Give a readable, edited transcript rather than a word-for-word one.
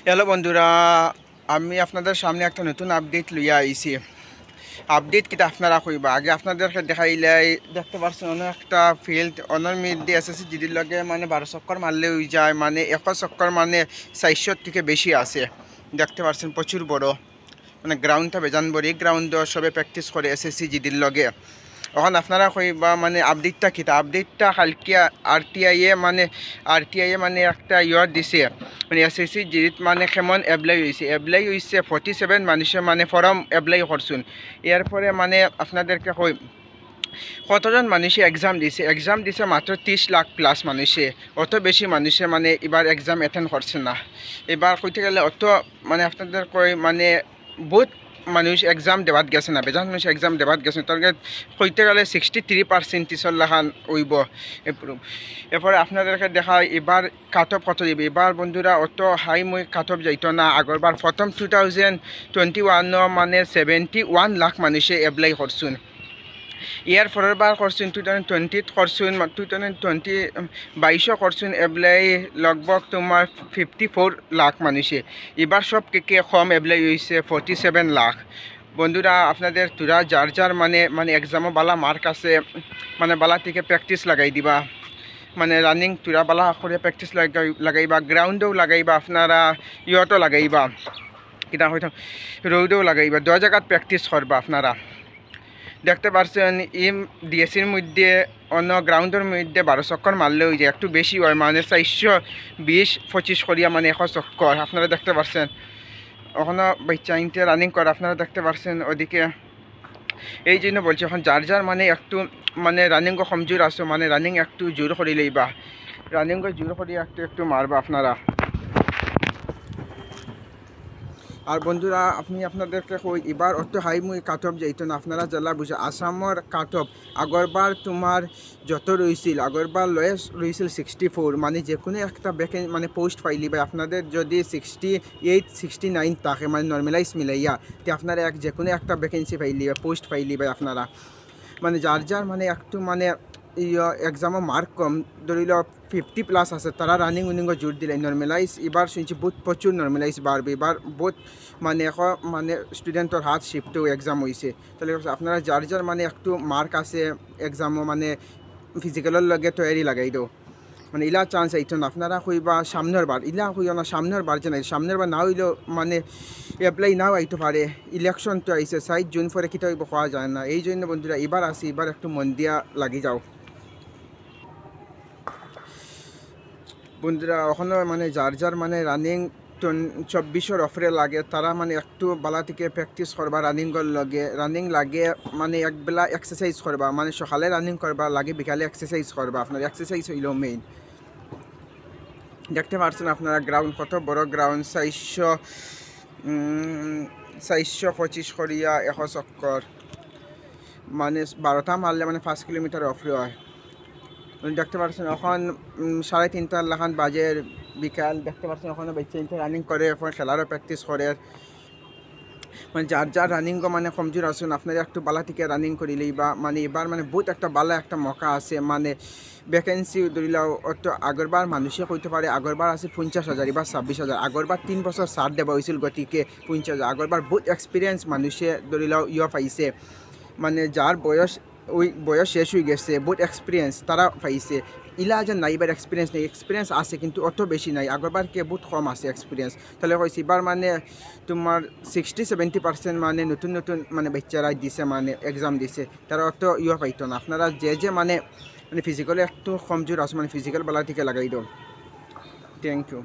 Hello বন্ধুরা, আমি আপনাদের সামনে একটা নতুন আপডেট লইয়া আইছি। আপডেট কিটা আপনারা কইবা, আগে আপনাদেরকে দেখাইলাই। দেখতে পাচ্ছেন অনেক একটা ফিল্ড অনের মধ্যে এসএসসি জিডির লগে মানে 12 চক্কর মারলে হয়ে যায়, মানে 1 চক্কর মানে 400 থেকে বেশি আছে। দেখতে পাচ্ছেন প্রচুর বড়, মানে গ্রাউন্ডটা বেজান বড়। এই গ্রাউন্ড সবে প্র্যাকটিস করে এসএসসি জিডির লগে। এখন আপনারা কইবা মানে আপডেটটা কিটা, আপডেটটা কালকে আরটিআইয়ে মানে একটা ইয়ার দিছে, মানে এসএসসি জিডিত মানে কেমন এপ্লাই হয়েছে 47 মানুষে মানে ফর্ম এপ্লাই করছুন। এরপরে মানে আপনাদেরকে কই কতজন মানুষে এক্সাম দিছে মাত্র 30 লাখ প্লাস মানুষে। অত বেশি মানুষে মানে এবার এক্সাম অ্যাটেন্ড করছে না। এবার কইতে গেলে অত মানে আপনাদের কই মানে বহুত মানুষ এক্সাম দেওয়াত গেছে না, বেজান মানুষ এক্সাম দেওয়াত গেছে। টার্গেট কইতে গেলে 63% টিচার লাখান হইব। এরপরে আপনাদেরকে দেখা এবার কাট অফ কত দিবে। এবার বন্ধুরা অত হাই মই কাট অফ যাইতো না। আগরবার প্রথম 2021 মানে 71 লাখ মানুষে এপ্লাই করছুন। ইয়ার পরের বার করছুন 2020 করছুন, 2022 করছুন এপ্লাই লগভগ তোমার 54 লাখ মানুষে। এবার সব কে কম এপ্লাই হয়েছে 47 লাখ। বন্ধুরা আপনাদের তোরা যার মানে এক্সামও বালা মার্ক আছে, মানে বালা থেকে প্র্যাকটিস লাগাই দিবা। মানে রানিং তোরা বালা করে প্র্যাকটিস লাগাইবা, গ্রাউন্ডেও লাগাইবা, আপনারা ইয়তো লাগাইবা, কিনা হয়তো রোডেও লাগাইবা, 2 জায়গাত প্র্যাকটিস করবা আপনারা। দেখতে পাচ্ছেন ডিএসির মধ্যে অন্য গ্রাউন্ডের মধ্যে 12 চক্কর মারলে হয়ে যায়, একটু বেশি হয়, মানে 420-25 করিয়া মানে 100 চক্কর আপনারা দেখতে পাচ্ছেন। ওখানে বাচ্চা ইনতে রানিং করে আপনারা দেখতে পাচ্ছেন ওদিকে। এই জন্য বলছি এখন যার মানে একটু মানে রানিং কমজোর আসো, মানে রানিং একটু জোর করি লইবা, রানিং জোর করি একটু মারবা আপনারা। আর বন্ধুরা আপনি আপনাদেরকে কই এবার অত হাই মুই কাট অফ যাইতো না, আপনারা জেলা বুঝে আসামর কাট অফ আগরবার তোমার যত রয়েছিল, আগরবার লয়েস্ট রয়েছিল 64, মানে যে কোনো একটা মানে পোস্ট পাইলি বা আপনাদের যদি 68-69 থাকে মানে নর্মালাইজ মিলাইয়া, তো আপনারা যে কোনো একটা ভ্যাকেন্সি পাইলি বা পোস্ট পাইলি বা আপনারা মানে যার মানে একটু মানে এক্সামও মার্ক কম ধরিল 50+ আছে, তারা রানিং উনিংও জোর দিলে নর্মালাইজ। এবার শুনছি বহুত প্রচুর নর্মালাইজ বাড়বে, এবার বহুত মানে মানে স্টুডেন্টর হাত শিফটেও এক্সাম হয়েছে। তাহলে আপনারা যার মানে একটু মার্ক আছে এক্সামও মানে ফিজিক্যালের লগে তৈরি লাগাই দেও, মানে ইলা চান্স আইতো না। আপনারা কইবা সামনের বার, ইলা কইও না সামনের বার যে নাই, সামনের বার না হইলেও মানে এপ্লাই নাও আইতে পারে। ইলেকশন তো আইসে 7 জুন পরে কিটা হইব পাওয়া যায় না। এই জন্য বন্ধুরা এবার আসি, এবার একটু মন দিয়া লাগি যাও বন্ধুরা। ওখানে মানে যার মানে রানিং 24-এর অফরে লাগে, তারা মানে একটু বালা থেকে প্র্যাকটিস করবা রানিংয়ের লগে। রানিং লাগে মানে একবেলা এক্সারসাইজ করবা, মানে সকালে রানিং করবা লাগে, বিকালে এক্সারসাইজ করবা। আপনার এক্সারসাইজ হইল মেইন। দেখতে পাচ্ছেন আপনারা গ্রাউন্ড কত বড় গ্রাউন্ড, 425 করিয়া 100 চক্কর, মানে 12টা মারলে মানে 5 কিলোমিটার অফরে হয়। দেখতে পাচ্ছেন এখন 3:30 লাখান বাজের বিকাল। দেখতে পাচ্ছেন ওখানে বাচ্চা রানিং করে, এখন খেলারও প্র্যাকটিস করে। মানে যার রানিংও মানে কমজোর আসুন আপনারা একটু বালা থেকে রানিং করিলেই বা মানে এবার মানে বহুত একটা বালা একটা মকা আছে, মানে ভ্যাকেন্সি ধরিলাও অত আগরবার মানুষে কইতে পারে আগরবার আছে 50,000 এবার 26,000। আগরবার 3 বছর সার দেওয়া হয়েছিল গতিকে 50,000। আগরবার বহুত এক্সপিরিয়েন্স মানুষে ধরিলাও পাইছে, মানে যার বয়স শেষ হয়ে গেছে, বহুত এক্সপিরিয়েন্স তারা পাইছে। ইলা যে নাই এবার এক্সপিরিয়েন্স নেই, এক্সপিরিয়েন্স আছে কিন্তু অত বেশি নাই, আগরবার কে বহুত কম আছে এক্সপিরিয়েন্স। তাহলে কইছি এবার মানে তোমার 60-70% মানে নতুন মানে বাচ্চারা দিছে, মানে এক্সাম দিছে, তারা অত পাইতো না। আপনারা যে মানে ফিজিক্যালি একটু কমজোর আছে, মানে ফিজিক্যাল বেলা থেকে লাগাই দাও। Thank you.